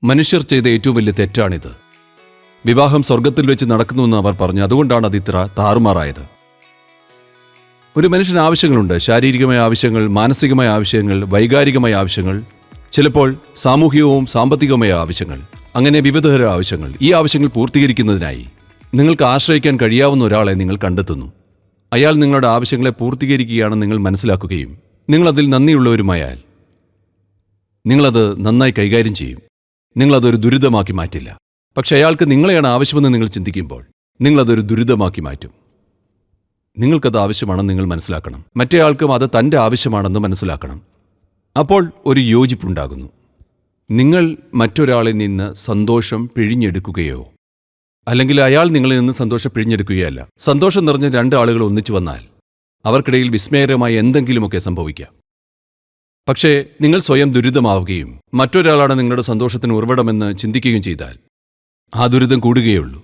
മനുഷ്യർ ചെയ്ത ഏറ്റവും വലിയ തെറ്റാണിത്. വിവാഹം സ്വർഗത്തിൽ വെച്ച് നടക്കുന്നുവെന്ന് അവർ പറഞ്ഞു. അതുകൊണ്ടാണ് അത് ഇത്ര താറുമാറായത്. ഒരു മനുഷ്യന് ആവശ്യങ്ങളുണ്ട്. ശാരീരികമായ ആവശ്യങ്ങൾ, മാനസികമായ ആവശ്യങ്ങൾ, വൈകാരികമായ ആവശ്യങ്ങൾ, ചിലപ്പോൾ സാമൂഹികവും സാമ്പത്തികവുമായ ആവശ്യങ്ങൾ, അങ്ങനെ വിവിധതരം ആവശ്യങ്ങൾ. ഈ ആവശ്യങ്ങൾ പൂർത്തീകരിക്കുന്നതിനായി നിങ്ങൾക്ക് ആശ്രയിക്കാൻ കഴിയാവുന്ന ഒരാളെ നിങ്ങൾ കണ്ടെത്തുന്നു. അയാൾ നിങ്ങളുടെ ആവശ്യങ്ങളെ പൂർത്തീകരിക്കുകയാണെന്ന് നിങ്ങൾ മനസ്സിലാക്കുകയും നിങ്ങളതിൽ നന്ദിയുള്ളവരുമായാൽ നിങ്ങളത് നന്നായി കൈകാര്യം ചെയ്യും. നിങ്ങളതൊരു ദുരിതമാക്കി മാറ്റില്ല. പക്ഷെ അയാൾക്ക് നിങ്ങളെയാണ് ആവശ്യമെന്ന് നിങ്ങൾ ചിന്തിക്കുമ്പോൾ നിങ്ങളതൊരു ദുരിതമാക്കി മാറ്റും. നിങ്ങൾക്കത് ആവശ്യമാണെന്ന് നിങ്ങൾ മനസ്സിലാക്കണം. മറ്റേയാൾക്കും അത് തൻ്റെ ആവശ്യമാണെന്ന് മനസ്സിലാക്കണം. അപ്പോൾ ഒരു യോജിപ്പുണ്ടാകുന്നു. നിങ്ങൾ മറ്റൊരാളിൽ നിന്ന് സന്തോഷം പിഴിഞ്ഞെടുക്കുകയോ അല്ലെങ്കിൽ അയാൾ നിങ്ങളിൽ നിന്ന് സന്തോഷം പിഴിഞ്ഞെടുക്കുകയല്ല. സന്തോഷം നിറഞ്ഞ രണ്ടാളുകൾ ഒന്നിച്ചു വന്നാൽ അവർക്കിടയിൽ വിസ്മയകരമായ എന്തെങ്കിലുമൊക്കെ സംഭവിക്കാം. പക്ഷേ നിങ്ങൾ സ്വയം ദുരിതമാവുകയും മറ്റൊരാളാണ് നിങ്ങളുടെ സന്തോഷത്തിന് ഉറവിടമെന്ന് ചിന്തിക്കുകയും ചെയ്താൽ ആ ദുരിതം കൂടുകയുള്ളൂ.